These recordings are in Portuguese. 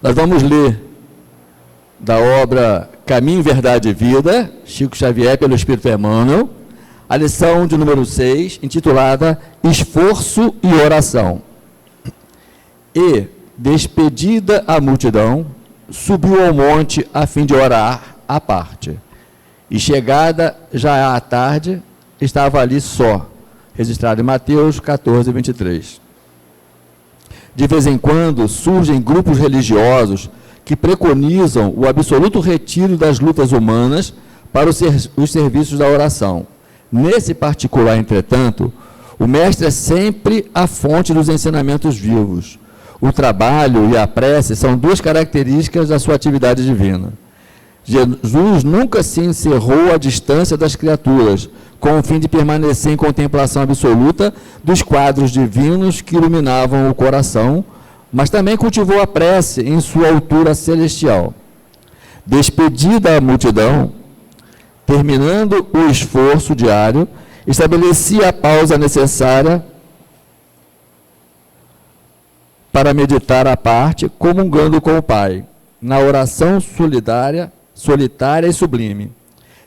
Nós vamos ler da obra Caminho, Verdade e Vida, Chico Xavier, pelo Espírito Emmanuel, a lição de número 6, intitulada Esforço e Oração. E, despedida a multidão, subiu ao monte a fim de orar à parte. E chegada já à tarde, estava ali só, registrado em Mateus 14, 23. De vez em quando surgem grupos religiosos que preconizam o absoluto retiro das lutas humanas para os serviços da oração. Nesse particular, entretanto, o mestre é sempre a fonte dos ensinamentos vivos. O trabalho e a prece são duas características da sua atividade divina. Jesus nunca se encerrou à distância das criaturas, com o fim de permanecer em contemplação absoluta dos quadros divinos que iluminavam o coração, mas também cultivou a prece em sua altura celestial. Despedida a multidão, terminando o esforço diário, estabelecia a pausa necessária para meditar à parte, comungando com o Pai, na oração solitária e sublime.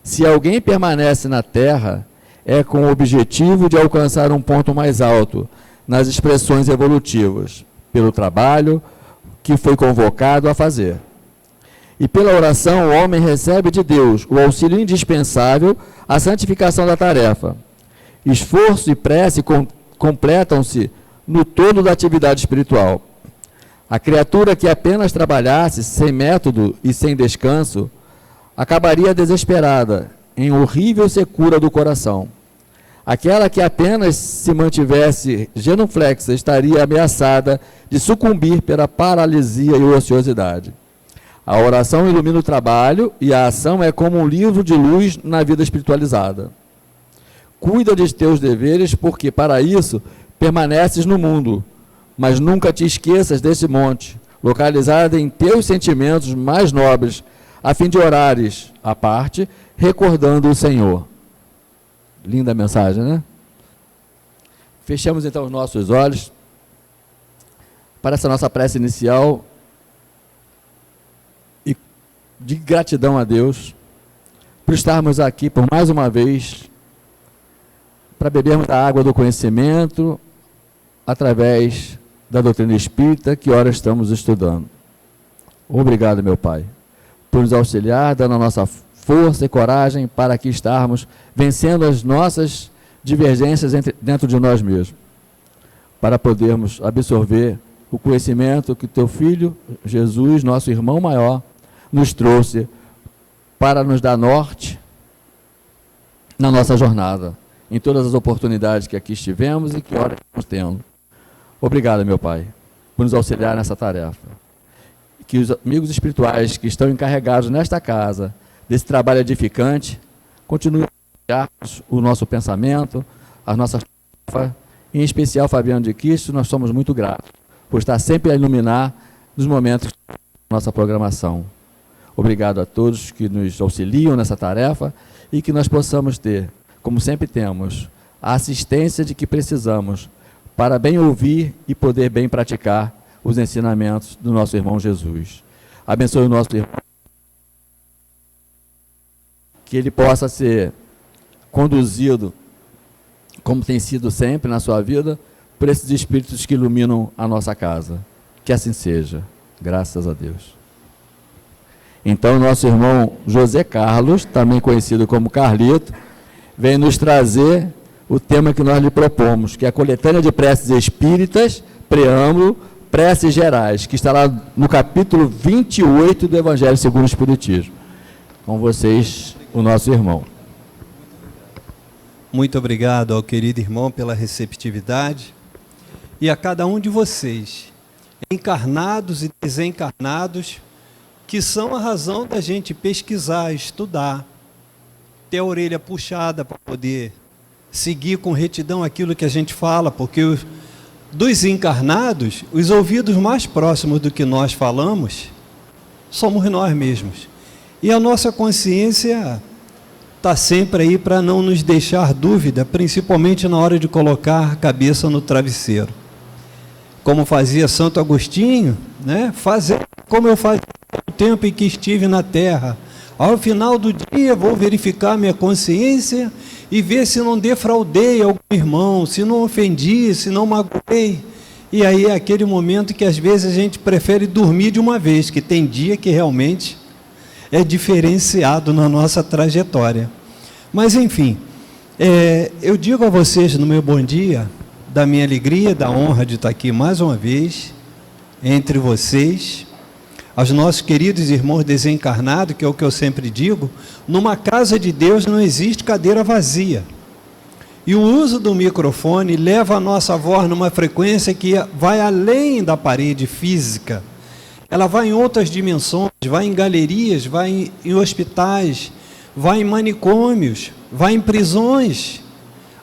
Se alguém permanece na terra, é com o objetivo de alcançar um ponto mais alto nas expressões evolutivas, pelo trabalho que foi convocado a fazer. E pela oração, o homem recebe de Deus o auxílio indispensável à santificação da tarefa. Esforço e prece completam-se no todo da atividade espiritual. A criatura que apenas trabalhasse sem método e sem descanso, acabaria desesperada, em horrível secura do coração. Aquela que apenas se mantivesse genuflexa estaria ameaçada de sucumbir pela paralisia e ociosidade. A oração ilumina o trabalho e a ação é como um livro de luz na vida espiritualizada. Cuida de teus deveres, porque para isso permaneces no mundo, mas nunca te esqueças desse monte, localizado em teus sentimentos mais nobres, a fim de orares à parte, recordando o Senhor. Linda mensagem, né? Fechamos então os nossos olhos para essa nossa prece inicial e de gratidão a Deus por estarmos aqui por mais uma vez para bebermos da água do conhecimento através da doutrina espírita que ora estamos estudando. Obrigado, meu Pai, por nos auxiliar, dando a nossa força e coragem para aqui estarmos vencendo as nossas divergências dentro de nós mesmos, para podermos absorver o conhecimento que teu Filho, Jesus, nosso irmão maior, nos trouxe para nos dar norte na nossa jornada, em todas as oportunidades que aqui estivemos e que ora estamos tendo. Obrigado, meu Pai, por nos auxiliar nessa tarefa. Que os amigos espirituais que estão encarregados nesta casa desse trabalho edificante continuem a dar o nosso pensamento, as nossas tarefas, em especial Fabiano de Cristo, nós somos muito gratos por estar sempre a iluminar nos momentos da nossa programação. Obrigado a todos que nos auxiliam nessa tarefa e que nós possamos ter, como sempre temos, a assistência de que precisamos para bem ouvir e poder bem praticar os ensinamentos do nosso irmão Jesus. Abençoe o nosso irmão, que ele possa ser conduzido, como tem sido sempre na sua vida, por esses espíritos que iluminam a nossa casa. Que assim seja, graças a Deus. Então, nosso irmão José Carlos, também conhecido como Carlito, vem nos trazer o tema que nós lhe propomos, que é a coletânea de preces espíritas, preâmbulo, preces gerais, que está lá no capítulo 28 do Evangelho segundo o Espiritismo. Com vocês, o nosso irmão. Muito obrigado ao querido irmão pela receptividade e a cada um de vocês, encarnados e desencarnados, que são a razão da gente pesquisar, estudar, ter a orelha puxada para poder seguir com retidão aquilo que a gente fala, porque dos encarnados, os ouvidos mais próximos do que nós falamos, somos nós mesmos. E a nossa consciência está sempre aí para não nos deixar dúvida, principalmente na hora de colocar a cabeça no travesseiro. Como fazia Santo Agostinho, né? Fazer como eu fazia o tempo em que estive na terra. Ao final do dia, vou verificar minha consciência e ver se não defraudei algum irmão, se não ofendi, se não magoei. E aí é aquele momento que às vezes a gente prefere dormir de uma vez, que tem dia que realmente é diferenciado na nossa trajetória. Mas enfim, eu digo a vocês no meu bom dia, da minha alegria, da honra de estar aqui mais uma vez, entre vocês, aos nossos queridos irmãos desencarnados, que é o que eu sempre digo, numa casa de Deus não existe cadeira vazia. E o uso do microfone leva a nossa voz numa frequência que vai além da parede física. Ela vai em outras dimensões, vai em galerias, vai em hospitais, vai em manicômios, vai em prisões.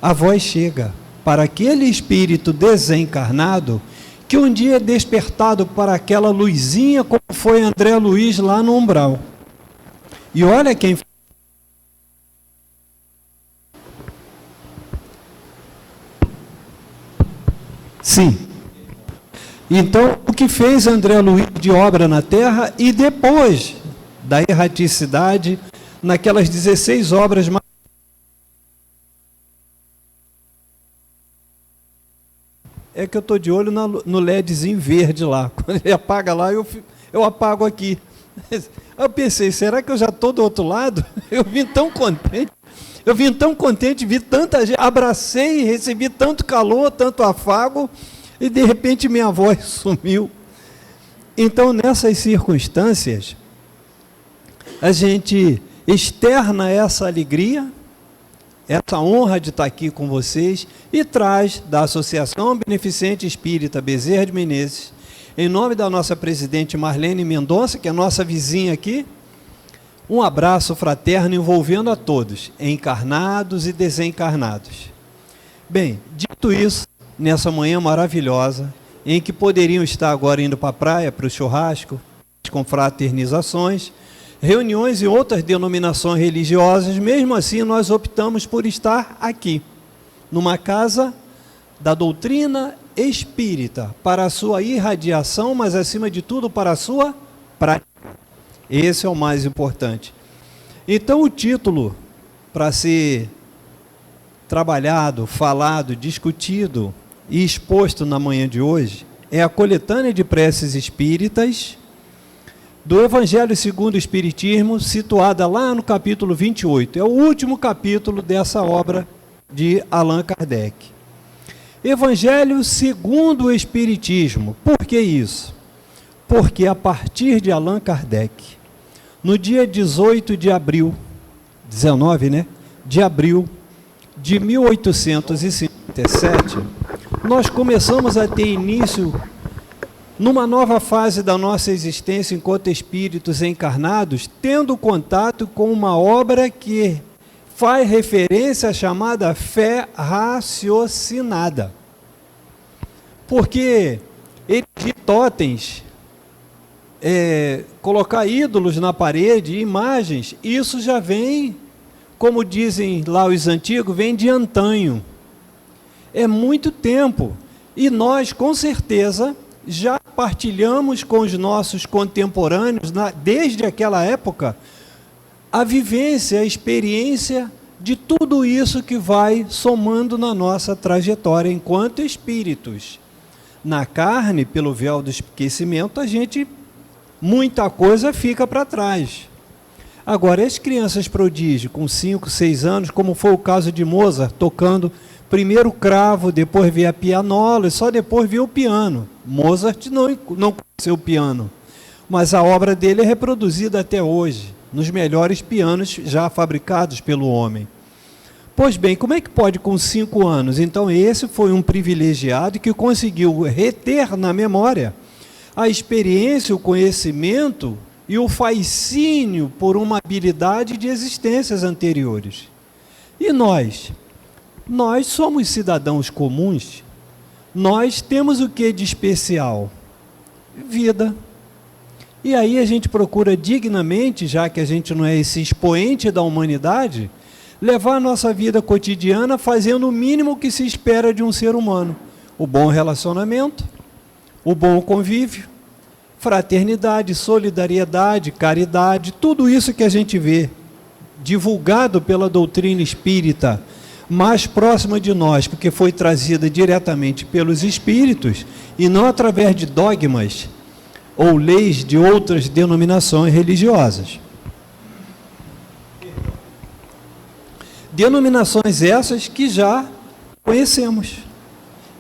A voz chega para aquele espírito desencarnado que um dia é despertado para aquela luzinha, como foi André Luiz lá no umbral. E olha quem... Sim. Então, o que fez André Luiz de obra na Terra, e depois da erraticidade, naquelas 16 obras mais... É que eu estou de olho no LEDzinho verde lá. Quando ele apaga lá, eu apago aqui. Eu pensei, será que eu já estou do outro lado? Eu vim tão contente, vi tanta gente, abracei, recebi tanto calor, tanto afago, e de repente minha voz sumiu. Então, nessas circunstâncias, a gente externa essa alegria, essa honra de estar aqui com vocês, e traz da Associação Beneficente Espírita Bezerra de Menezes, em nome da nossa presidente Marlene Mendonça, que é nossa vizinha aqui, um abraço fraterno envolvendo a todos, encarnados e desencarnados. Bem, dito isso, nessa manhã maravilhosa, em que poderiam estar agora indo para a praia, para o churrasco, com fraternizações, reuniões e outras denominações religiosas, mesmo assim nós optamos por estar aqui, numa casa da doutrina espírita, para a sua irradiação, mas acima de tudo para a sua prática. Esse é o mais importante. Então o título para ser trabalhado, falado, discutido e exposto na manhã de hoje é a coletânea de preces espíritas do Evangelho segundo o Espiritismo, situada lá no capítulo 28. É o último capítulo dessa obra de Allan Kardec. Evangelho segundo o Espiritismo. Por que isso? Porque a partir de Allan Kardec, no dia 18 de abril, 19, né? De abril de 1857, nós começamos a ter início numa nova fase da nossa existência enquanto espíritos encarnados, tendo contato com uma obra que faz referência à chamada fé raciocinada. Porque erigir totens, colocar ídolos na parede, imagens, isso já vem, como dizem lá os antigos, vem de antanho. É muito tempo. E nós, com certeza, já partilhamos com os nossos contemporâneos, desde aquela época, a vivência, a experiência de tudo isso que vai somando na nossa trajetória enquanto espíritos. Na carne, pelo véu do esquecimento, muita coisa fica para trás. Agora, as crianças prodígio, com 5, 6 anos, como foi o caso de Mozart, tocando primeiro o cravo, depois veio a pianola, e só depois veio o piano. Mozart não conheceu o piano, mas a obra dele é reproduzida até hoje, nos melhores pianos já fabricados pelo homem. Pois bem, como é que pode com 5 anos? Então esse foi um privilegiado que conseguiu reter na memória a experiência, o conhecimento e o fascínio por uma habilidade de existências anteriores. E nós? Nós somos cidadãos comuns, nós temos o que de especial? Vida. E aí a gente procura dignamente, já que a gente não é esse expoente da humanidade, levar a nossa vida cotidiana fazendo o mínimo que se espera de um ser humano. O bom relacionamento, o bom convívio, fraternidade, solidariedade, caridade, tudo isso que a gente vê divulgado pela doutrina espírita, mais próxima de nós, porque foi trazida diretamente pelos espíritos e não através de dogmas ou leis de outras denominações religiosas. Denominações essas que já conhecemos.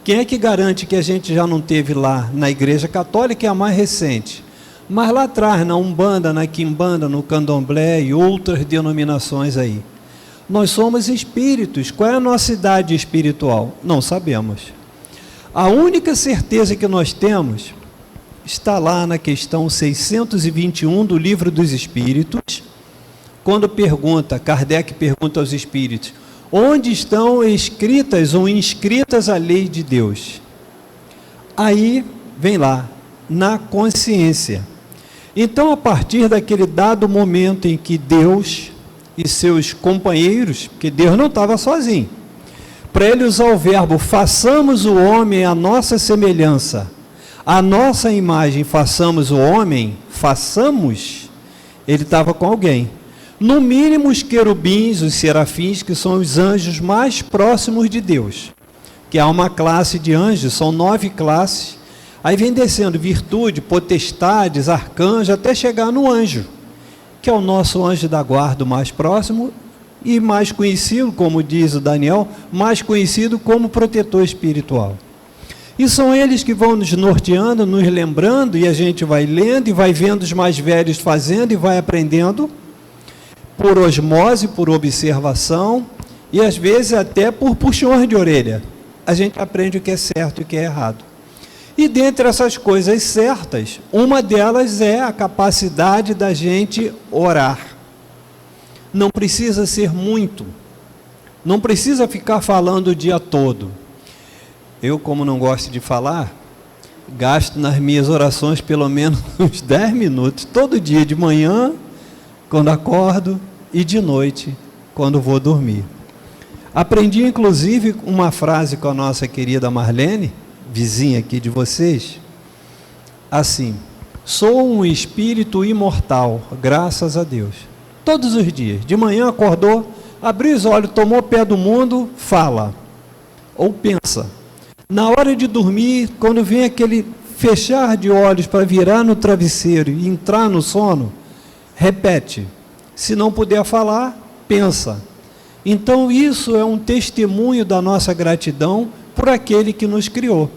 Quem é que garante que a gente já não teve lá na Igreja Católica, é a mais recente? Mas lá atrás, na Umbanda, na Quimbanda, no Candomblé e outras denominações aí. Nós somos espíritos. Qual é a nossa idade espiritual? Não sabemos. A única certeza que nós temos está lá na questão 621 do Livro dos Espíritos, quando Kardec pergunta aos espíritos, onde estão escritas ou inscritas a lei de Deus? Aí vem lá, na consciência. Então, a partir daquele dado momento em que Deus e seus companheiros, porque Deus não estava sozinho, para ele usar o verbo, façamos o homem à nossa semelhança, a nossa imagem, façamos o homem, façamos, ele estava com alguém. No mínimo os querubins, os serafins, que são os anjos mais próximos de Deus, que há uma classe de anjos, são 9 classes, aí vem descendo virtude, potestades, arcanjo, até chegar no anjo, que é o nosso anjo da guarda, o mais próximo, e mais conhecido, como diz o Daniel, mais conhecido como protetor espiritual. E são eles que vão nos norteando, nos lembrando, e a gente vai lendo, e vai vendo os mais velhos fazendo, e vai aprendendo, por osmose, por observação, e às vezes até por puxões de orelha. A gente aprende o que é certo e o que é errado. E dentre essas coisas certas, uma delas é a capacidade da gente orar. Não precisa ser muito, não precisa ficar falando o dia todo. Eu, como não gosto de falar, gasto nas minhas orações pelo menos uns 10 minutos, todo dia, de manhã, quando acordo, e de noite, quando vou dormir. Aprendi, inclusive, uma frase com a nossa querida Marlene, vizinha aqui de vocês, assim: sou um espírito imortal, graças a Deus. Todos os dias, de manhã acordou, abriu os olhos, tomou o pé do mundo, fala, ou pensa. Na hora de dormir, quando vem aquele fechar de olhos para virar no travesseiro e entrar no sono, repete. Se não puder falar, pensa. Então isso é um testemunho da nossa gratidão por aquele que nos criou.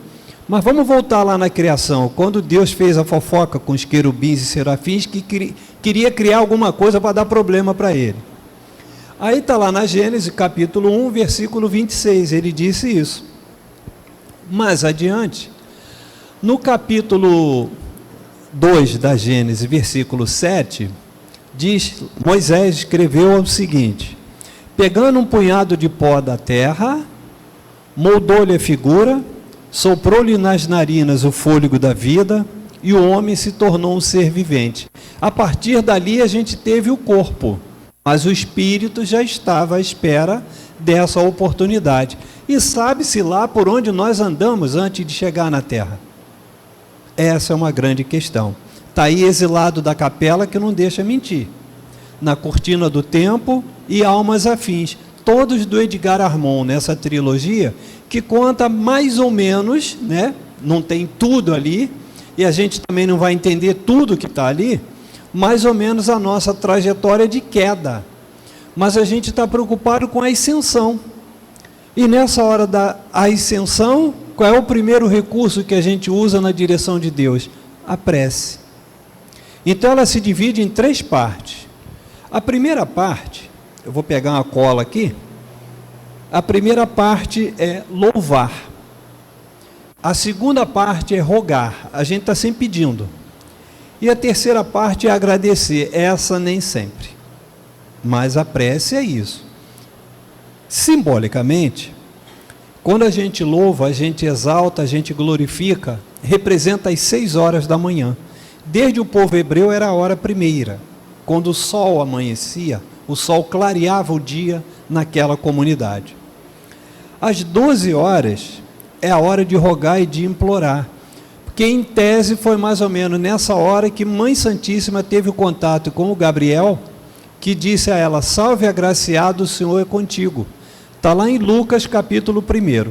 Mas vamos voltar lá na criação, quando Deus fez a fofoca com os querubins e serafins, que queria criar alguma coisa para dar problema para ele. Aí está lá na Gênesis, capítulo 1, versículo 26, ele disse isso. Mais adiante, no capítulo 2 da Gênesis, versículo 7, diz, Moisés escreveu o seguinte: pegando um punhado de pó da terra, moldou-lhe a figura, soprou-lhe nas narinas o fôlego da vida, e o homem se tornou um ser vivente. A partir dali a gente teve o corpo, mas o espírito já estava à espera dessa oportunidade. E sabe-se lá por onde nós andamos antes de chegar na terra? Essa é uma grande questão. Está aí exilado da capela, que não deixa mentir. Na Cortina do Tempo e Almas Afins, todos do Edgar Armon, nessa trilogia, que conta mais ou menos, né? Não tem tudo ali, e a gente também não vai entender tudo que está ali, mais ou menos a nossa trajetória de queda. Mas a gente está preocupado com a ascensão. E nessa hora da ascensão, qual é o primeiro recurso que a gente usa na direção de Deus? A prece. Então ela se divide em 3 partes. A primeira parte, eu vou pegar uma cola aqui, a primeira parte é louvar. A segunda parte é rogar, a gente está sempre pedindo. E a terceira parte é agradecer, essa nem sempre. Mas a prece é isso. Simbolicamente, quando a gente louva, a gente exalta, a gente glorifica, representa as 6 horas da manhã. Desde o povo hebreu era a hora primeira, quando o sol amanhecia, o sol clareava o dia naquela comunidade. Às 12 horas é a hora de rogar e de implorar, que em tese foi mais ou menos nessa hora que Mãe Santíssima teve o contato com o Gabriel, que disse a ela: salve agraciado, o Senhor é contigo. Está lá em Lucas capítulo 1.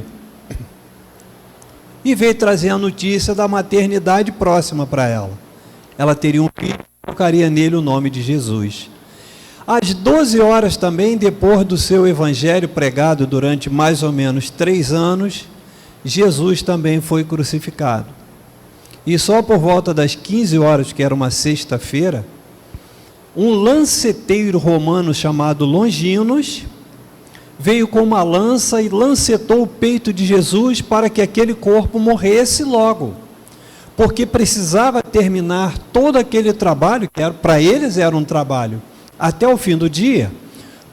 E veio trazer a notícia da maternidade próxima para ela. Ela teria um filho, colocaria nele o nome de Jesus. Às 12 horas também, depois do seu evangelho pregado durante mais ou menos 3 anos, Jesus também foi crucificado. E só por volta das 15 horas, que era uma sexta-feira, um lanceteiro romano chamado Longinos veio com uma lança e lancetou o peito de Jesus para que aquele corpo morresse logo, porque precisava terminar todo aquele trabalho, que para eles era um trabalho, até o fim do dia,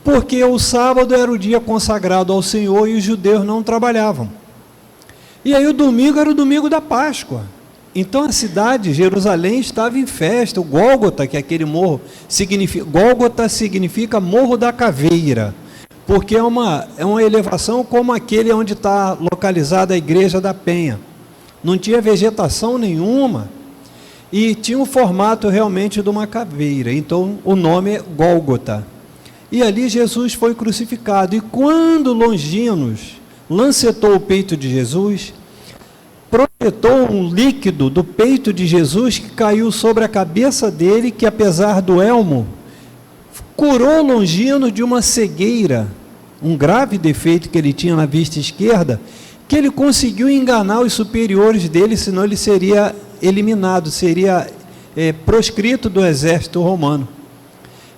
porque o sábado era o dia consagrado ao Senhor e os judeus não trabalhavam. E aí o domingo era o domingo da Páscoa. Então a cidade, Jerusalém, estava em festa. O Gólgota, que é aquele morro, Gólgota significa Morro da Caveira, porque é uma elevação como aquele onde está localizada a Igreja da Penha. Não tinha vegetação nenhuma e tinha o formato realmente de uma caveira. Então o nome é Gólgota. E ali Jesus foi crucificado. E quando Longinos lancetou o peito de Jesus, projetou um líquido do peito de Jesus que caiu sobre a cabeça dele, que apesar do elmo, curou Longino de uma cegueira, um grave defeito que ele tinha na vista esquerda, que ele conseguiu enganar os superiores dele, senão ele seria eliminado, seria proscrito do exército romano.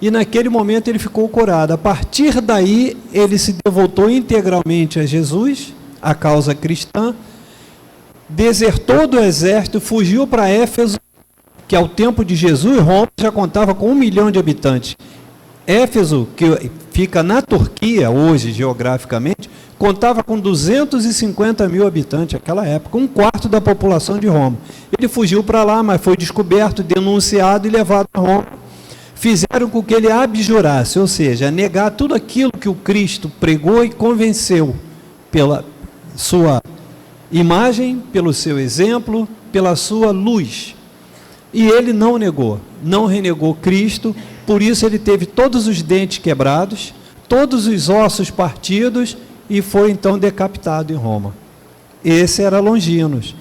E naquele momento ele ficou curado. A partir daí ele se devotou integralmente a Jesus, a causa cristã, desertou do exército, fugiu para Éfeso, que ao tempo de Jesus, Roma já contava com 1 milhão de habitantes. Éfeso, que fica na Turquia hoje, geograficamente, contava com 250 mil habitantes naquela época, 1/4 da população de Roma. Ele fugiu para lá, mas foi descoberto, denunciado e levado a Roma. Fizeram com que ele abjurasse, ou seja, negar tudo aquilo que o Cristo pregou e convenceu pela sua imagem, pelo seu exemplo, pela sua luz. E ele não negou, não renegou Cristo, por isso ele teve todos os dentes quebrados, todos os ossos partidos e foi então decapitado em Roma. Esse era Longinos.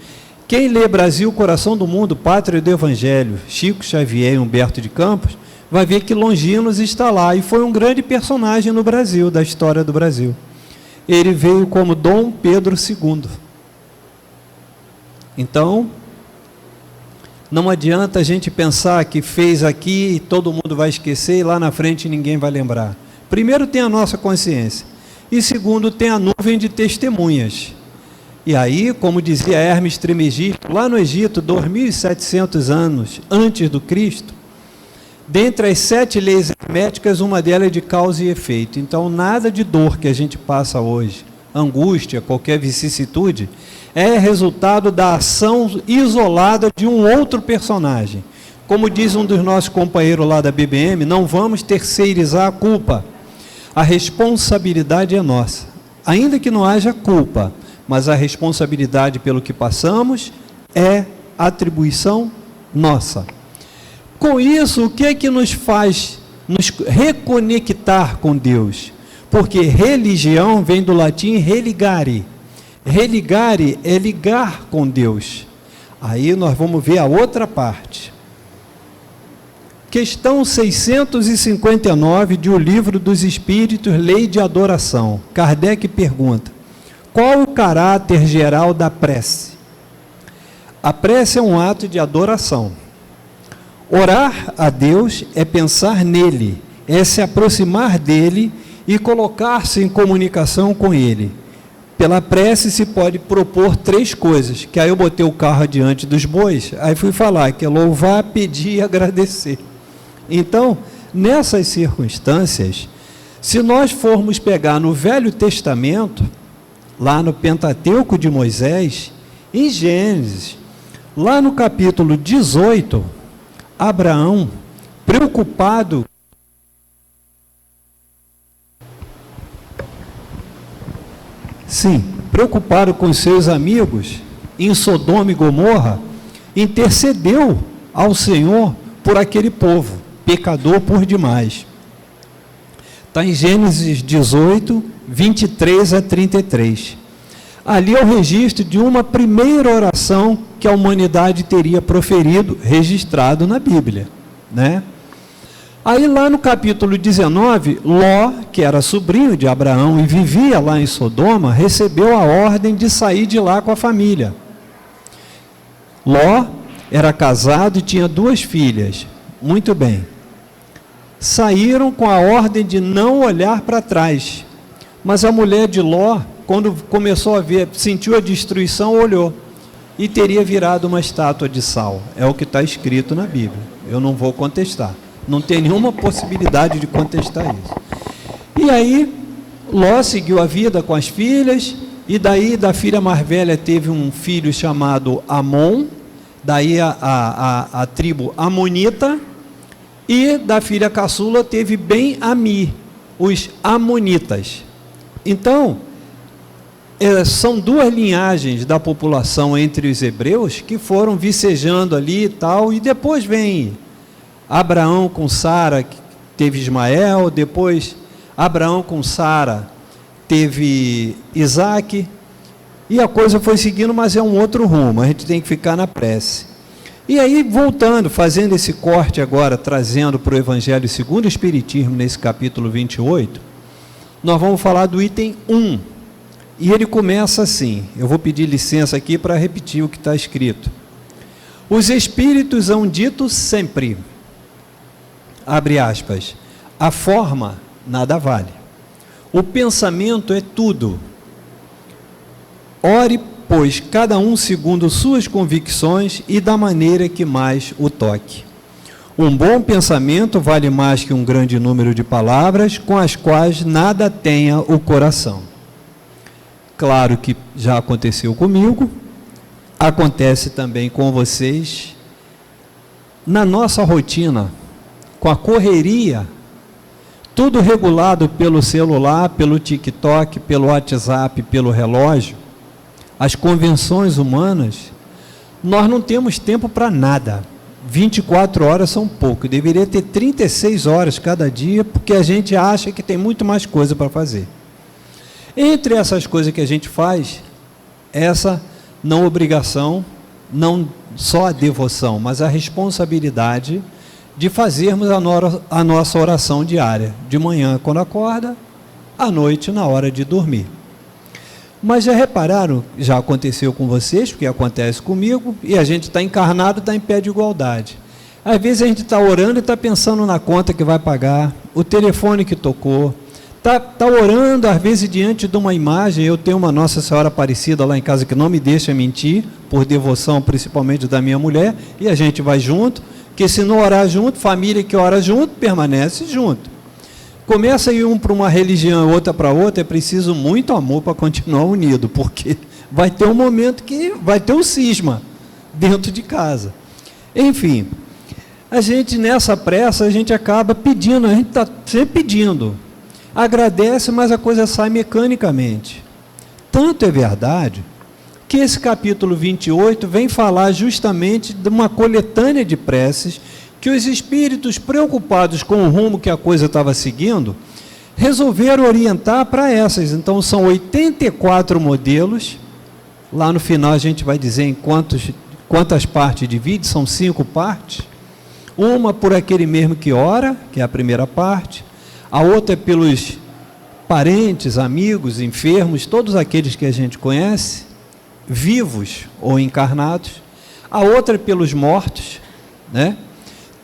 Quem lê Brasil, Coração do Mundo, Pátria do Evangelho, Chico Xavier e Humberto de Campos, vai ver que Longinos está lá e foi um grande personagem no Brasil, da história do Brasil. Ele veio como Dom Pedro II. Então, não adianta a gente pensar que fez aqui e todo mundo vai esquecer e lá na frente ninguém vai lembrar. Primeiro tem a nossa consciência e segundo tem a nuvem de testemunhas. E aí, como dizia Hermes Trismegisto, lá no Egito, 2.700 anos antes do Cristo, dentre as 7 leis herméticas, uma delas é de causa e efeito. Então, nada de dor que a gente passa hoje, angústia, qualquer vicissitude, é resultado da ação isolada de um outro personagem. Como diz um dos nossos companheiros lá da BBM, não vamos terceirizar a culpa. A responsabilidade é nossa. Ainda que não haja culpa, mas a responsabilidade pelo que passamos é atribuição nossa. Com isso, o que é que nos faz nos reconectar com Deus? Porque religião vem do latim religare. Religare é ligar com Deus. Aí nós vamos ver a outra parte. Questão 659 de O Livro dos Espíritos, Lei de Adoração. Kardec pergunta: qual o caráter geral da prece? A prece é um ato de adoração. Orar a Deus é pensar nele, é se aproximar dele e colocar-se em comunicação com ele. Pela prece se pode propor 3 coisas, que aí eu botei o carro adiante dos bois, aí fui falar, que é louvar, pedir e agradecer. Então, nessas circunstâncias, se nós formos pegar no Velho Testamento, lá no Pentateuco de Moisés, em Gênesis, lá no capítulo 18, Abraão, preocupado com seus amigos em Sodoma e Gomorra, intercedeu ao Senhor por aquele povo, pecador por demais. Está em Gênesis 18, 23 a 33. Ali é o registro de uma primeira oração que a humanidade teria proferido, registrado na Bíblia, né? Aí lá no capítulo 19, Ló, que era sobrinho de Abraão e vivia lá em Sodoma, recebeu a ordem de sair de lá com a família. Ló era casado e tinha 2 filhas. Muito bem. Saíram com a ordem de não olhar para trás. Mas a mulher de Ló, quando começou a ver, sentiu a destruição, olhou e teria virado uma estátua de sal. É o que está escrito na Bíblia. Eu não vou contestar. Não tem nenhuma possibilidade de contestar isso. E aí, Ló seguiu a vida com as filhas, e daí da filha mais velha teve um filho chamado Amon, daí a tribo amonita, e da filha caçula teve Ben-Ami, os amonitas. Então, são 2 linhagens da população entre os hebreus que foram vicejando ali e tal, e depois vem Abraão com Sara, que teve Ismael, depois Abraão com Sara teve Isaac, e a coisa foi seguindo, mas é um outro rumo, a gente tem que ficar na prece. E aí, voltando, fazendo esse corte agora, trazendo para o Evangelho segundo o Espiritismo, nesse capítulo 28, nós vamos falar do item 1, e ele começa assim, eu vou pedir licença aqui para repetir o que está escrito. Os Espíritos hão dito sempre, abre aspas, a forma nada vale, o pensamento é tudo. Ore, pois, cada um segundo suas convicções e da maneira que mais o toque. Um bom pensamento vale mais que um grande número de palavras com as quais nada tenha o coração. Claro que já aconteceu comigo, acontece também com vocês. Na nossa rotina, com a correria, tudo regulado pelo celular, pelo TikTok, pelo WhatsApp, pelo relógio, as convenções humanas, nós não temos tempo para nada. 24 horas são pouco, deveria ter 36 horas cada dia, porque a gente acha que tem muito mais coisa para fazer. Entre essas coisas que a gente faz, essa não obrigação, não só a devoção, mas a responsabilidade de fazermos a nossa oração diária, de manhã quando acorda, à noite na hora de dormir. Mas já repararam, já aconteceu com vocês, porque acontece comigo, e a gente está encarnado, está em pé de igualdade. Às vezes a gente está orando e está pensando na conta que vai pagar, o telefone que tocou, está orando, às vezes, diante de uma imagem. Eu tenho uma Nossa Senhora Aparecida lá em casa que não me deixa mentir, por devoção principalmente da minha mulher, e a gente vai junto, porque se não orar junto, família que ora junto, permanece junto. Começa a ir um para uma religião, outra para outra, é preciso muito amor para continuar unido, porque vai ter um momento que vai ter um cisma dentro de casa. Enfim, a gente nessa pressa, a gente acaba pedindo, a gente está sempre pedindo, agradece, mas a coisa sai mecanicamente. Tanto é verdade que esse capítulo 28 vem falar justamente de uma coletânea de preces que os espíritos, preocupados com o rumo que a coisa estava seguindo, resolveram orientar para essas. Então, são 84 modelos. Lá no final a gente vai dizer em quantas partes divide, são 5 partes. Uma por aquele mesmo que ora, que é a primeira parte. A outra é pelos parentes, amigos, enfermos, todos aqueles que a gente conhece, vivos ou encarnados. A outra é pelos mortos, né?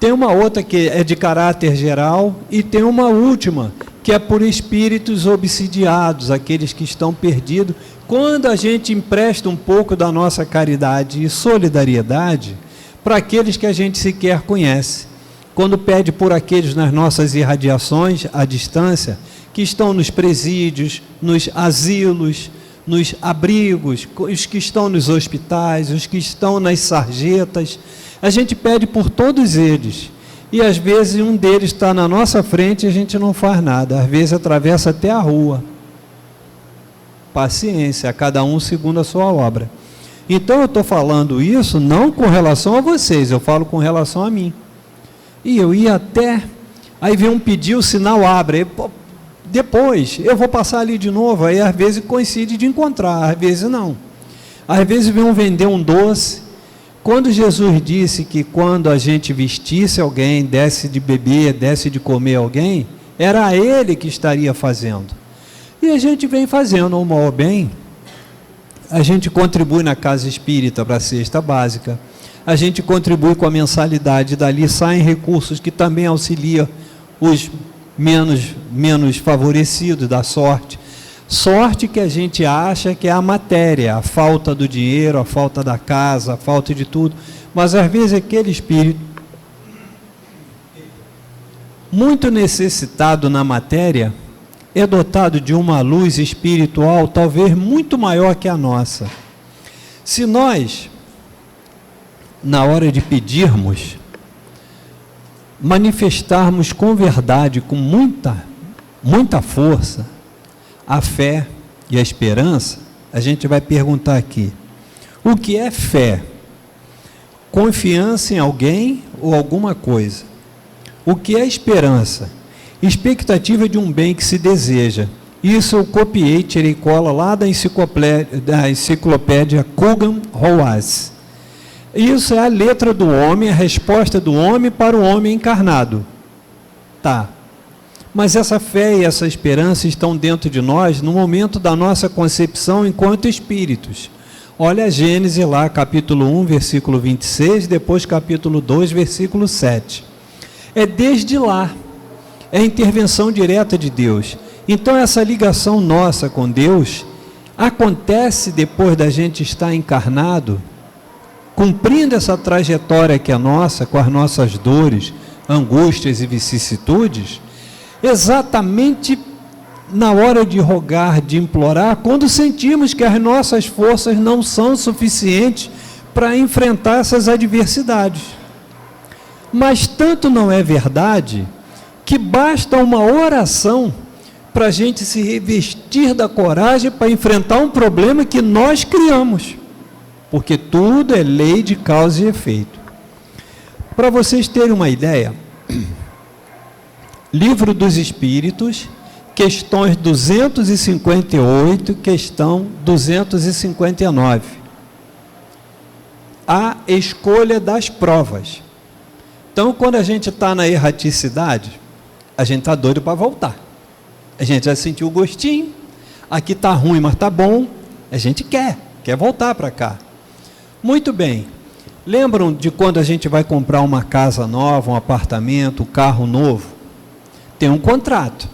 Tem uma outra que é de caráter geral, e tem uma última, que é por espíritos obsidiados, aqueles que estão perdidos. Quando a gente empresta um pouco da nossa caridade e solidariedade para aqueles que a gente sequer conhece, quando pede por aqueles nas nossas irradiações à distância, que estão nos presídios, nos asilos, nos abrigos, os que estão nos hospitais, os que estão nas sarjetas, a gente pede por todos eles, e às vezes um deles está na nossa frente e a gente não faz nada, às vezes atravessa até a rua. Paciência, a cada um segundo a sua obra. Então eu estou falando isso não com relação a vocês, eu falo com relação a mim. E eu ia até, aí vem um pedir, o sinal abre, aí, pô, depois eu vou passar ali de novo, aí às vezes coincide de encontrar, às vezes não. Às vezes vem um vender um doce. Quando Jesus disse que quando a gente vestisse alguém, desse de beber, desse de comer alguém, era ele que estaria fazendo. E a gente vem fazendo o mal ou bem. A gente contribui na casa espírita para a cesta básica, a gente contribui com a mensalidade, dali saem recursos que também auxiliam os menos favorecidos da sorte. Sorte que a gente acha que é a matéria, a falta do dinheiro, a falta da casa, a falta de tudo, mas às vezes aquele espírito muito necessitado na matéria é dotado de uma luz espiritual talvez muito maior que a nossa. Se nós, na hora de pedirmos, manifestarmos com verdade, com muita força, a fé e a esperança, a gente vai perguntar aqui, o que é fé? Confiança em alguém ou alguma coisa. O que é esperança? Expectativa de um bem que se deseja. Isso eu copiei, tirei cola lá da enciclopédia Coogan-Howaz. Isso é a letra do homem, a resposta do homem para o homem encarnado. Tá. Mas essa fé e essa esperança estão dentro de nós no momento da nossa concepção enquanto espíritos. Olha a Gênesis lá, capítulo 1, versículo 26, depois capítulo 2, versículo 7. É desde lá. É a intervenção direta de Deus. Então essa ligação nossa com Deus acontece depois da gente estar encarnado, cumprindo essa trajetória que é nossa, com as nossas dores, angústias e vicissitudes, exatamente na hora de rogar, de implorar, quando sentimos que as nossas forças não são suficientes para enfrentar essas adversidades. Mas tanto não é verdade que basta uma oração para a gente se revestir da coragem para enfrentar um problema que nós criamos, porque tudo é lei de causa e efeito. Para vocês terem uma ideia, Livro dos Espíritos, questões 258, questão 259. A escolha das provas. Então, quando a gente está na erraticidade, a gente está doido para voltar. A gente já sentiu o gostinho, aqui está ruim, mas está bom, a gente quer voltar para cá. Muito bem. Lembram de quando a gente vai comprar uma casa nova, um apartamento, um carro novo? Tem um contrato.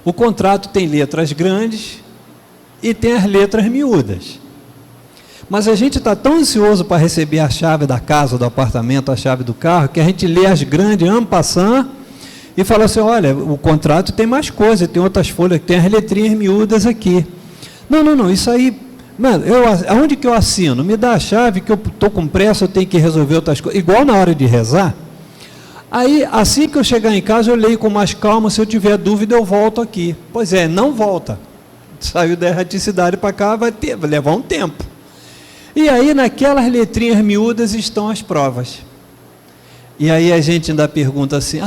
O contrato tem letras grandes e tem as letras miúdas. Mas a gente está tão ansioso para receber a chave da casa, do apartamento, a chave do carro, que a gente lê as grandes, en passant, e fala assim, olha, o contrato tem mais coisas, tem outras folhas, tem as letrinhas miúdas aqui. Não, isso aí, mano, aonde que eu assino? Me dá a chave que eu estou com pressa, eu tenho que resolver outras coisas. Igual na hora de rezar. Aí, assim que eu chegar em casa, eu leio com mais calma, se eu tiver dúvida, eu volto aqui. Pois é, não volta. Saiu da erraticidade para cá, vai levar um tempo. E aí, naquelas letrinhas miúdas estão as provas. E aí a gente ainda pergunta assim,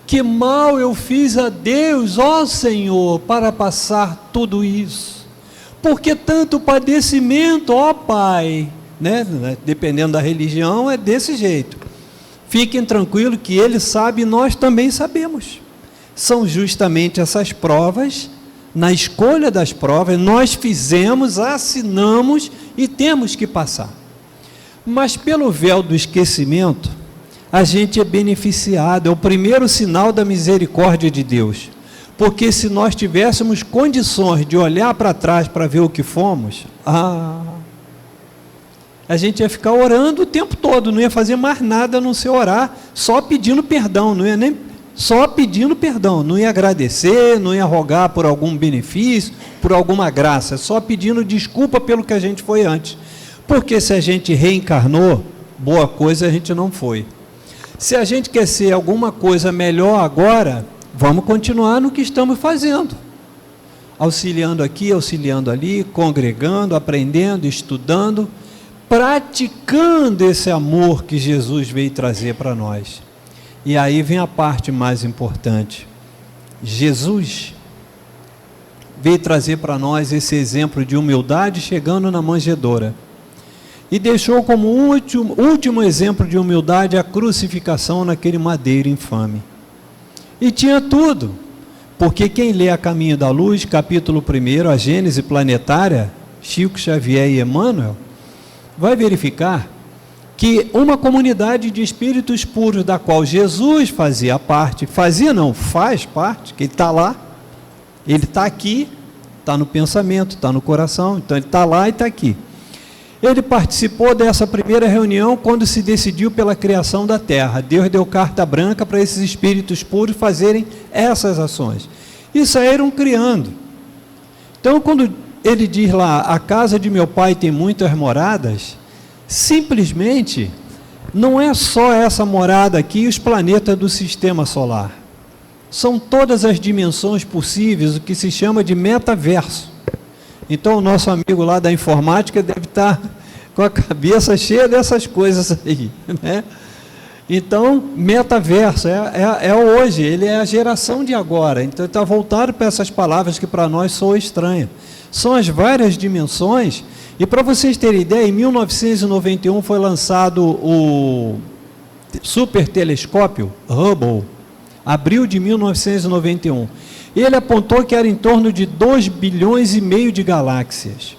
que mal eu fiz a Deus, ó Senhor, para passar tudo isso? Por que tanto padecimento, ó Pai? Né? Dependendo da religião, é desse jeito. Fiquem tranquilos que Ele sabe e nós também sabemos. São justamente essas provas, na escolha das provas, nós fizemos, assinamos e temos que passar. Mas pelo véu do esquecimento, a gente é beneficiado, é o primeiro sinal da misericórdia de Deus. Porque se nós tivéssemos condições de olhar para trás para ver o que fomos, a gente ia ficar orando o tempo todo, não ia fazer mais nada a não ser orar, só pedindo perdão, não ia nem só pedindo perdão, não ia agradecer, não ia rogar por algum benefício, por alguma graça, só pedindo desculpa pelo que a gente foi antes. Porque se a gente reencarnou, boa coisa a gente não foi. Se a gente quer ser alguma coisa melhor agora, vamos continuar no que estamos fazendo. auxiliando aqui, auxiliando ali, congregando, aprendendo, estudando, praticando esse amor que Jesus veio trazer para nós. E aí vem a parte mais importante. Jesus veio trazer para nós esse exemplo de humildade chegando na manjedoura. E deixou como último exemplo de humildade a crucificação naquele madeiro infame. E tinha tudo, porque quem lê A Caminho da Luz, capítulo 1, a Gênese planetária, Chico Xavier e Emmanuel, vai verificar que uma comunidade de espíritos puros, da qual Jesus fazia parte, faz parte, que ele está lá, ele está aqui, está no pensamento, está no coração, então ele está lá e está aqui. Ele participou dessa primeira reunião quando se decidiu pela criação da Terra. Deus deu carta branca para esses espíritos puros fazerem essas ações. E saíram criando. Então, quando ele diz lá, a casa de meu pai tem muitas moradas, simplesmente não é só essa morada aqui e os planetas do sistema solar. São todas as dimensões possíveis, o que se chama de metaverso. Então, o nosso amigo lá da informática deve estar com a cabeça cheia dessas coisas aí, né? Então, metaverso é hoje, ele é a geração de agora. Então, ele está voltado para essas palavras que para nós soam estranhas. São as várias dimensões. E para vocês terem ideia, em 1991 foi lançado o super telescópio Hubble, abril de 1991. Ele apontou que era em torno de 2,5 bilhões de galáxias.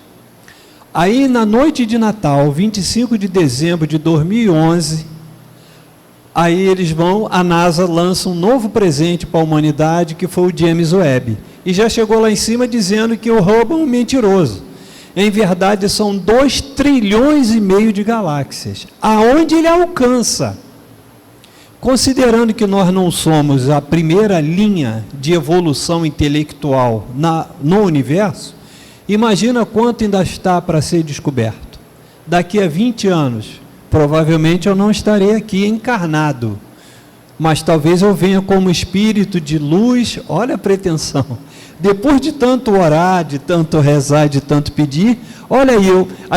Aí, na noite de Natal, 25 de dezembro de 2011, aí a NASA lança um novo presente para a humanidade, que foi o James Webb. E já chegou lá em cima dizendo que o Hubble é um mentiroso. Em verdade, são 2,5 trilhões de galáxias. Aonde ele alcança? Considerando que nós não somos a primeira linha de evolução intelectual no universo, imagina quanto ainda está para ser descoberto. Daqui a 20 anos, provavelmente eu não estarei aqui encarnado, mas talvez eu venha como espírito de luz. Olha a pretensão. Depois de tanto orar, de tanto rezar, de tanto pedir, olha aí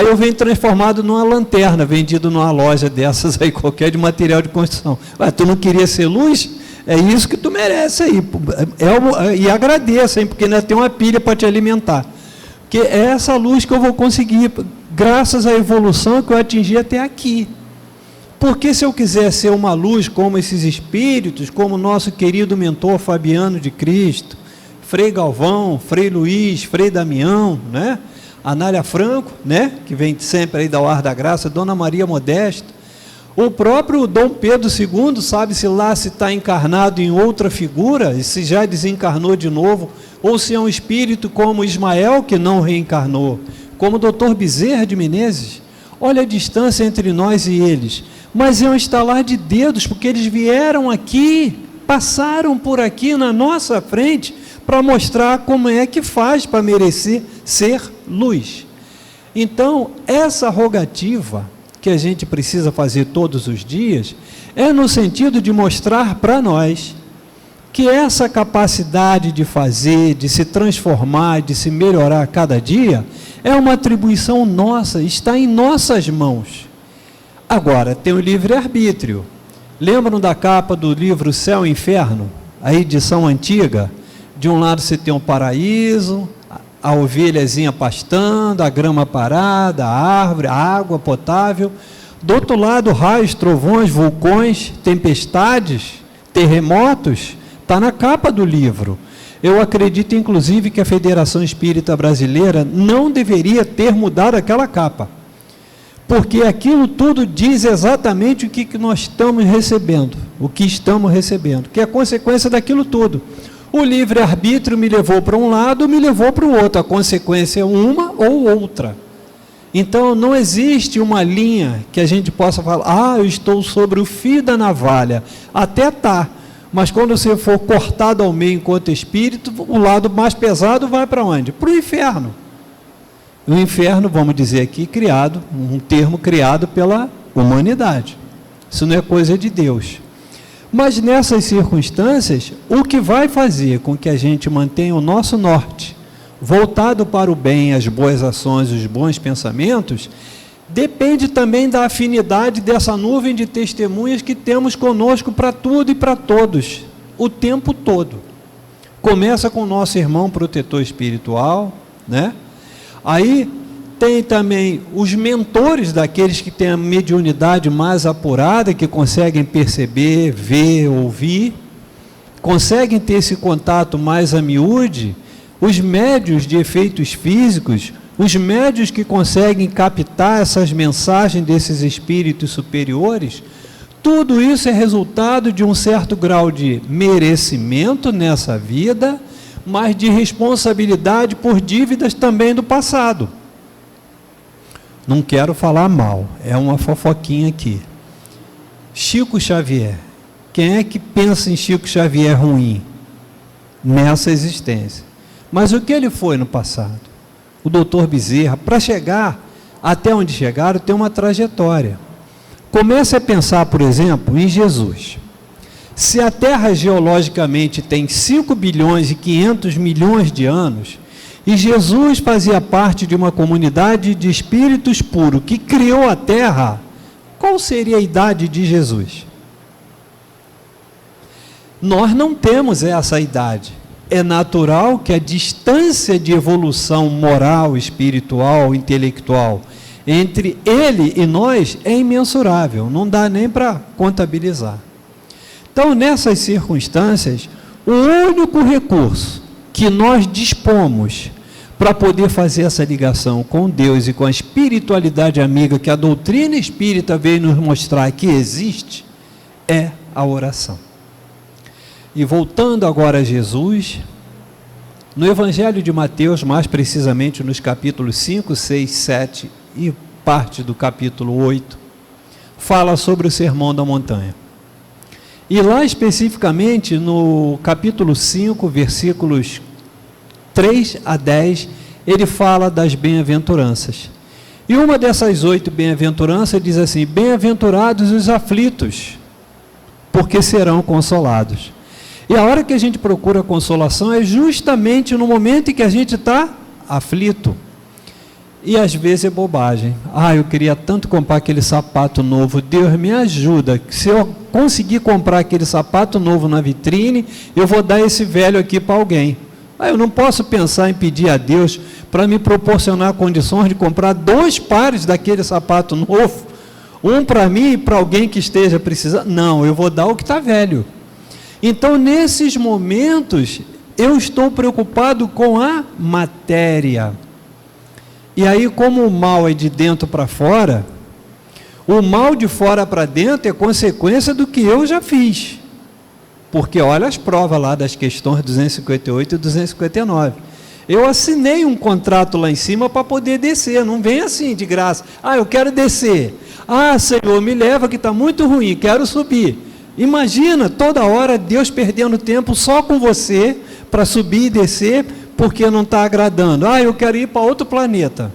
eu venho transformado numa lanterna, vendido numa loja dessas aí, qualquer de material de construção. Ué, tu não queria ser luz? É isso que tu merece aí. E agradeça, hein, porque ainda tem uma pilha para te alimentar. Porque é essa luz que eu vou conseguir, graças à evolução que eu atingi até aqui. Porque se eu quiser ser uma luz como esses espíritos, como o nosso querido mentor Fabiano de Cristo, Frei Galvão, Frei Luiz, Frei Damião, né? Anália Franco, né? Que vem sempre aí da Ar da Graça, Dona Maria Modesta, o próprio Dom Pedro II, sabe-se lá se está encarnado em outra figura, e se já desencarnou de novo, ou se é um espírito como Ismael, que não reencarnou, como o Dr. Bezerra de Menezes. Olha a distância entre nós e eles, mas é um estalar de dedos, porque eles vieram aqui, passaram por aqui na nossa frente, para mostrar como é que faz para merecer ser luz. Então, essa rogativa que a gente precisa fazer todos os dias, é no sentido de mostrar para nós que essa capacidade de fazer, de se transformar, de se melhorar a cada dia, é uma atribuição nossa, está em nossas mãos. Agora, tem o livre-arbítrio. Lembram da capa do livro Céu e Inferno? A edição antiga? De um lado você tem um paraíso, a ovelhazinha pastando, a grama parada, a árvore, a água potável. Do outro lado, raios, trovões, vulcões, tempestades, terremotos, está na capa do livro. Eu acredito, inclusive, que a Federação Espírita Brasileira não deveria ter mudado aquela capa, porque aquilo tudo diz exatamente o que nós estamos recebendo, que é a consequência daquilo tudo. O livre-arbítrio me levou para um lado, me levou para o outro. A consequência é uma ou outra. Então, não existe uma linha que a gente possa falar, eu estou sobre o fio da navalha. Até está, mas quando você for cortado ao meio enquanto espírito, o lado mais pesado vai para onde? Para o inferno. O inferno, vamos dizer aqui, um termo criado pela humanidade. Isso não é coisa de Deus. Mas nessas circunstâncias, o que vai fazer com que a gente mantenha o nosso norte, voltado para o bem, as boas ações, os bons pensamentos, depende também da afinidade dessa nuvem de testemunhas que temos conosco para tudo e para todos, o tempo todo. Começa com o nosso irmão protetor espiritual, né? Aí tem também os mentores daqueles que têm a mediunidade mais apurada, que conseguem perceber, ver, ouvir, conseguem ter esse contato mais a miúde, os médios de efeitos físicos, os médios que conseguem captar essas mensagens desses espíritos superiores. Tudo isso é resultado de um certo grau de merecimento nessa vida, mas de responsabilidade por dívidas também do passado. Não quero falar mal, é uma fofoquinha aqui. Chico Xavier. Quem é que pensa em Chico Xavier ruim nessa existência? Mas o que ele foi no passado? O doutor Bezerra, para chegar até onde chegaram, tem uma trajetória. Comece a pensar, por exemplo, em Jesus. Se a Terra geologicamente tem 5 bilhões e 500 milhões de anos, e Jesus fazia parte de uma comunidade de espíritos puros que criou a Terra, qual seria a idade de Jesus? Nós não temos essa idade. É natural que a distância de evolução moral, espiritual, intelectual entre ele e nós é imensurável, não dá nem para contabilizar. Então, nessas circunstâncias, o único recurso que nós dispomos para poder fazer essa ligação com Deus e com a espiritualidade amiga que a doutrina espírita veio nos mostrar que existe, é a oração. E voltando agora a Jesus, no Evangelho de Mateus, mais precisamente nos capítulos 5, 6, 7 e parte do capítulo 8, fala sobre o Sermão da Montanha. E lá especificamente no capítulo 5, versículos 3 a 10, ele fala das bem-aventuranças. E uma dessas 8 bem-aventuranças diz assim: bem-aventurados os aflitos, porque serão consolados. E a hora que a gente procura consolação é justamente no momento em que a gente está aflito. E às vezes é bobagem. Eu queria tanto comprar aquele sapato novo. Deus me ajuda. Se eu conseguir comprar aquele sapato novo na vitrine, eu vou dar esse velho aqui para alguém. Eu não posso pensar em pedir a Deus para me proporcionar condições de comprar 2 pares daquele sapato novo. Um para mim e para alguém que esteja precisando. Não, eu vou dar o que está velho. Então, nesses momentos, eu estou preocupado com a matéria. E aí, como o mal é de dentro para fora, o mal de fora para dentro é consequência do que eu já fiz. Porque olha as provas lá das questões 258 e 259. Eu assinei um contrato lá em cima para poder descer, não vem assim de graça. Eu quero descer. Senhor, me leva que está muito ruim, quero subir. Imagina, toda hora Deus perdendo tempo só com você para subir e descer, porque não está agradando. Eu quero ir para outro planeta.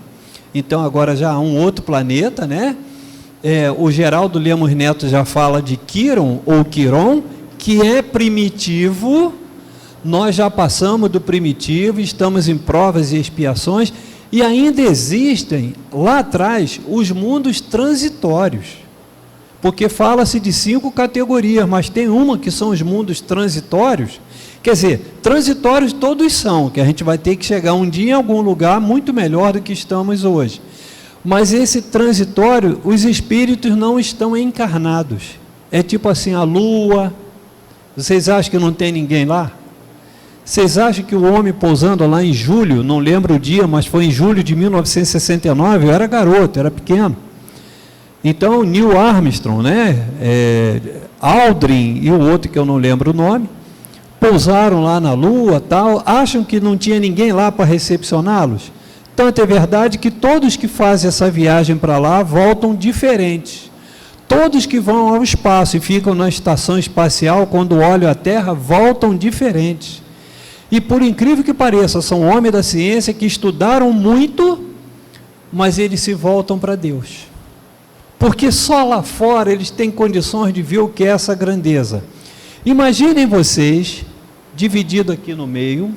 Então agora já há um outro planeta, né? O Geraldo Lemos Neto já fala de Quiron ou Quiron, que é primitivo. Nós já passamos do primitivo, estamos em provas e expiações, e ainda existem lá atrás os mundos transitórios. Porque fala-se de 5 categorias, mas tem uma que são os mundos transitórios. Quer dizer, transitórios todos são, que a gente vai ter que chegar um dia em algum lugar muito melhor do que estamos hoje. Mas esse transitório, os espíritos não estão encarnados. É tipo assim, a lua. Vocês acham que não tem ninguém lá? Vocês acham que o homem pousando lá em julho, não lembro o dia, mas foi em julho de 1969, eu era garoto, era pequeno. Então, Neil Armstrong, né, Aldrin e o outro que eu não lembro o nome, pousaram lá na Lua, tal, acham que não tinha ninguém lá para recepcioná-los? Tanto é verdade que todos que fazem essa viagem para lá voltam diferentes. Todos que vão ao espaço e ficam na estação espacial, quando olham a Terra, voltam diferentes. E por incrível que pareça, são homens da ciência que estudaram muito, mas eles se voltam para Deus. Porque só lá fora eles têm condições de ver o que é essa grandeza. Imaginem vocês, dividido aqui no meio,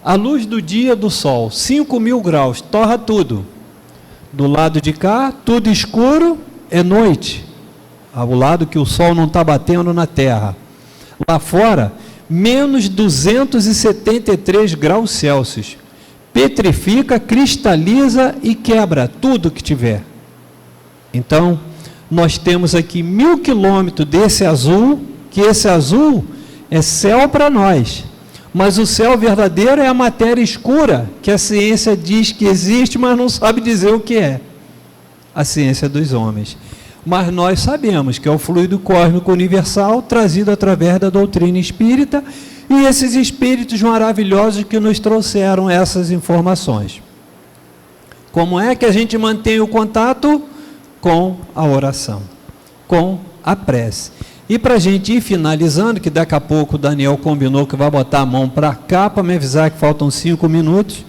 A luz do dia do sol, 5.000 graus, torra tudo. Do lado de cá, tudo escuro, é noite. Ao lado que o sol não está batendo na terra. Lá fora, menos 273 graus Celsius. Petrifica, cristaliza e quebra tudo que tiver. Então, nós temos aqui 1.000 quilômetros desse azul, que esse azul é céu para nós. Mas o céu verdadeiro é a matéria escura, que a ciência diz que existe, mas não sabe dizer o que é. A ciência dos homens. Mas nós sabemos que é o fluido cósmico universal trazido através da doutrina espírita e esses espíritos maravilhosos que nos trouxeram essas informações. Como é que a gente mantém o contato? Com a oração, com a prece. E para a gente ir finalizando, que daqui a pouco o Daniel combinou que vai botar a mão para cá para me avisar que faltam 5 minutos.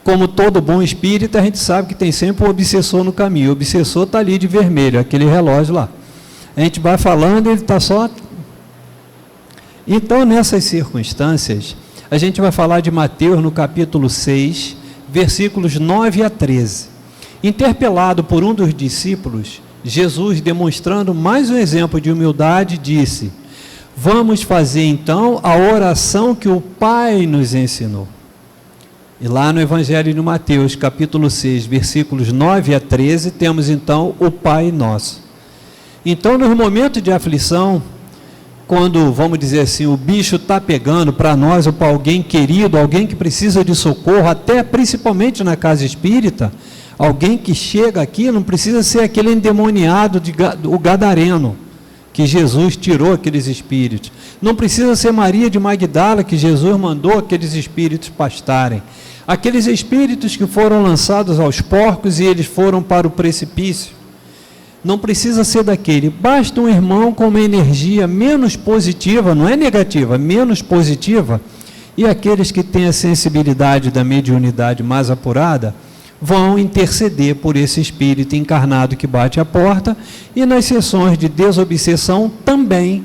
Como todo bom espírita, a gente sabe que tem sempre um obsessor no caminho. O obsessor está ali de vermelho, aquele relógio lá. A gente vai falando e ele está só... Então, nessas circunstâncias, a gente vai falar de Mateus no capítulo 6, versículos 9 a 13. Interpelado por um dos discípulos, Jesus, demonstrando mais um exemplo de humildade, disse: vamos fazer então a oração que o Pai nos ensinou. E lá no Evangelho de Mateus, capítulo 6, versículos 9 a 13, temos então o Pai Nosso. Então, nos momentos de aflição, quando, vamos dizer assim, o bicho está pegando para nós ou para alguém querido, alguém que precisa de socorro, até principalmente na casa espírita, alguém que chega aqui não precisa ser aquele endemoniado, o gadareno, que Jesus tirou aqueles espíritos. Não precisa ser Maria de Magdala, que Jesus mandou aqueles espíritos pastarem. Aqueles espíritos que foram lançados aos porcos e eles foram para o precipício. Não precisa ser daquele. Basta um irmão com uma energia menos positiva, não é negativa, menos positiva, e aqueles que têm a sensibilidade da mediunidade mais apurada, vão interceder por esse espírito encarnado que bate a porta, e nas sessões de desobsessão também,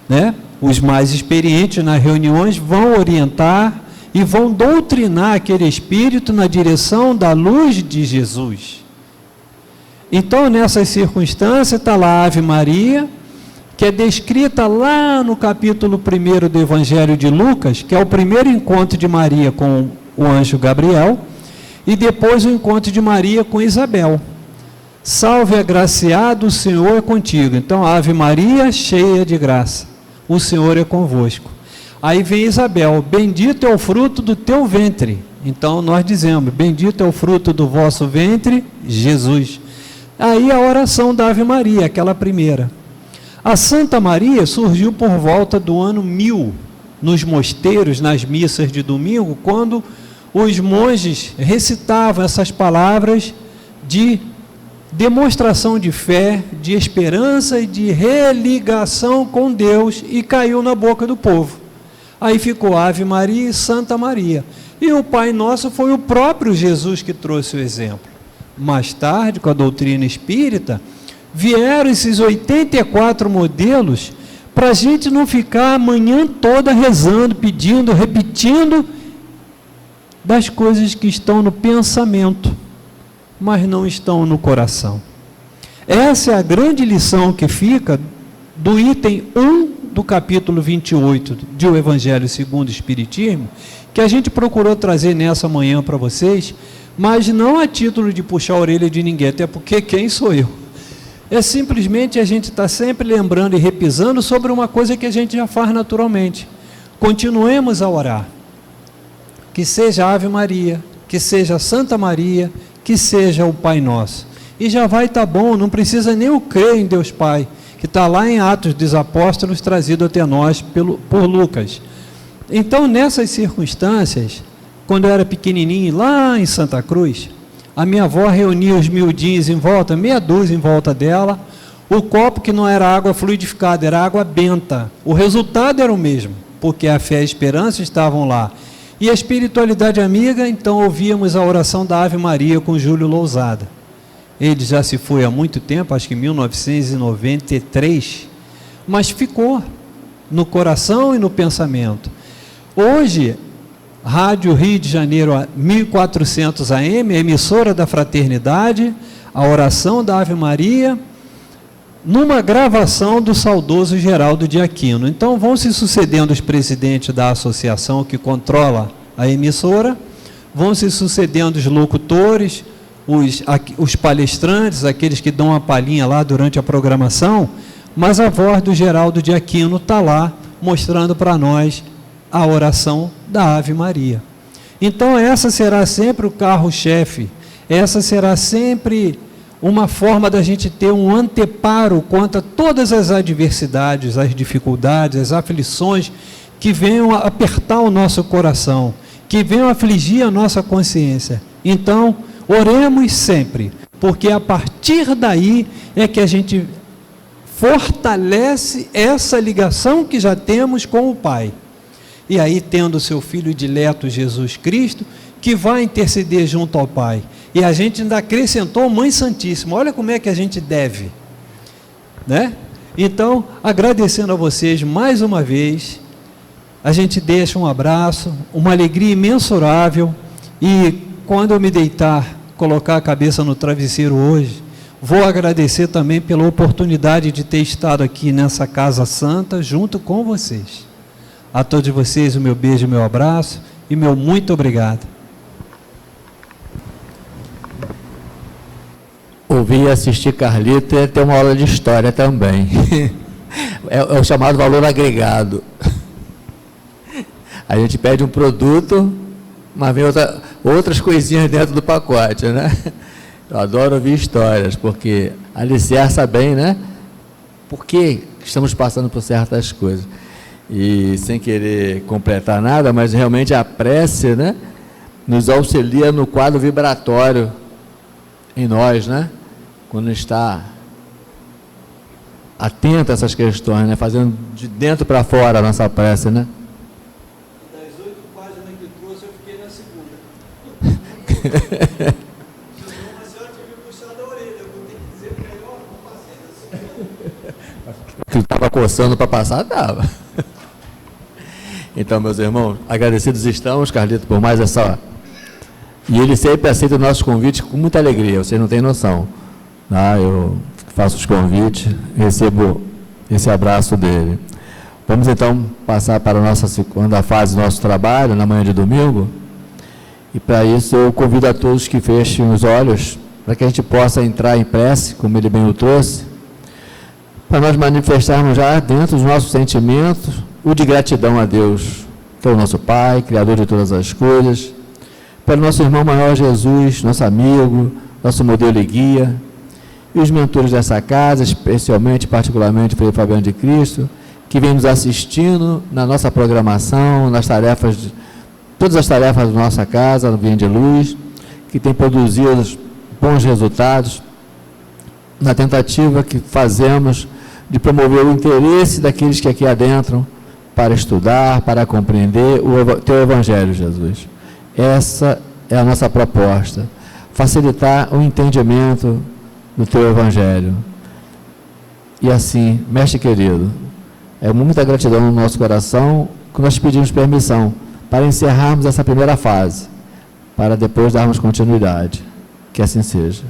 né? Os mais experientes nas reuniões vão orientar e vão doutrinar aquele espírito na direção da luz de Jesus. Então, nessas circunstâncias, está lá a Ave Maria, que é descrita lá no capítulo 1 do Evangelho de Lucas, que é o primeiro encontro de Maria com o anjo Gabriel, e depois o encontro de Maria com Isabel. Salve agraciado, o Senhor é contigo. Então, Ave Maria, cheia de graça, o Senhor é convosco. Aí vem Isabel, bendito é o fruto do teu ventre. Então, nós dizemos, bendito é o fruto do vosso ventre, Jesus. Aí a oração da Ave Maria, aquela primeira. A Santa Maria surgiu por volta do ano 1000, nos mosteiros, nas missas de domingo, quando os monges recitavam essas palavras de demonstração de fé, de esperança e de religação com Deus, e caiu na boca do povo. Aí ficou Ave Maria e Santa Maria. E o Pai Nosso foi o próprio Jesus que trouxe o exemplo. Mais tarde, com a doutrina espírita, vieram esses 84 modelos para a gente não ficar a manhã toda rezando, pedindo, repetindo das coisas que estão no pensamento, mas não estão no coração. Essa é a grande lição que fica do item 1 do capítulo 28 de O Evangelho segundo o Espiritismo, que a gente procurou trazer nessa manhã para vocês, mas não a título de puxar a orelha de ninguém, até porque quem sou eu? É simplesmente a gente está sempre lembrando e repisando sobre uma coisa que a gente já faz naturalmente. Continuemos a orar. Que seja a Ave Maria, que seja a Santa Maria, que seja o Pai Nosso. E já vai estar bom, não precisa nem o crer em Deus Pai, que está lá em Atos dos Apóstolos, trazido até nós por Lucas. Então, nessas circunstâncias, quando eu era pequenininho, lá em Santa Cruz, a minha avó reunia os miudinhos em volta, meia dúzia em volta dela, o copo que não era água fluidificada, era água benta. O resultado era o mesmo, porque a fé e a esperança estavam lá. E a espiritualidade amiga, então ouvíamos a oração da Ave Maria com Júlio Lousada. Ele já se foi há muito tempo, acho que em 1993, mas ficou no coração e no pensamento. Hoje, Rádio Rio de Janeiro 1400 AM, emissora da Fraternidade, a oração da Ave Maria, numa gravação do saudoso Geraldo de Aquino. Então vão se sucedendo os presidentes da associação que controla a emissora, vão se sucedendo os locutores, os palestrantes, aqueles que dão uma palhinha lá durante a programação, mas a voz do Geraldo de Aquino está lá, mostrando para nós a oração da Ave Maria. Então essa será sempre o carro-chefe, essa será sempre uma forma da gente ter um anteparo contra todas as adversidades, as dificuldades, as aflições que venham a apertar o nosso coração, que venham a afligir a nossa consciência. Então, oremos sempre, porque a partir daí é que a gente fortalece essa ligação que já temos com o Pai. E aí, tendo o seu Filho dileto Jesus Cristo, que vai interceder junto ao Pai. E a gente ainda acrescentou Mãe Santíssima. Olha como é que a gente deve, né? Então, agradecendo a vocês mais uma vez, a gente deixa um abraço, uma alegria imensurável, e quando eu me deitar, colocar a cabeça no travesseiro hoje, vou agradecer também pela oportunidade de ter estado aqui nessa Casa Santa, junto com vocês. A todos vocês o meu beijo, o meu abraço, e meu muito obrigado. Ouvir e assistir Carlito é ter uma aula de história também. É o chamado valor agregado. A gente pede um produto, mas vem outras coisinhas dentro do pacote, né? Eu adoro ouvir histórias, porque alicerça bem, né? Por que estamos passando por certas coisas? E sem querer completar nada, mas realmente a prece, né, nos auxilia no quadro vibratório em nós, né? Quando está atento a essas questões, né? Fazendo de dentro para fora a nossa prece, né? Das 8 páginas que trouxe, eu fiquei na segunda. A senhora tinha me puxado a orelha, eu vou ter que dizer para ele, não passei na segunda. Que estava coçando para passar, estava. Então, meus irmãos, agradecidos estamos, Carlito, por mais essa... E ele sempre aceita o nosso convite com muita alegria, vocês não têm noção. Tá? Eu faço os convites, recebo esse abraço dele. Vamos então passar para a nossa segunda fase do nosso trabalho, na manhã de domingo. E para isso eu convido a todos que fechem os olhos, para que a gente possa entrar em prece, como ele bem o trouxe, para nós manifestarmos já dentro dos nossos sentimentos o de gratidão a Deus, que é o nosso Pai, Criador de todas as coisas, para o nosso irmão maior Jesus, nosso amigo, nosso modelo e guia, e os mentores dessa casa, especialmente, particularmente, o Frei Fabiano de Cristo, que vem nos assistindo na nossa programação, nas tarefas, todas as tarefas da nossa casa, no Vinha de Luz, que tem produzido bons resultados, na tentativa que fazemos de promover o interesse daqueles que aqui adentram para estudar, para compreender o Teu Evangelho, Jesus. Essa é a nossa proposta, facilitar o entendimento do Teu Evangelho. E assim, mestre querido, é muita gratidão no nosso coração que nós pedimos permissão para encerrarmos essa primeira fase, para depois darmos continuidade. Que assim seja.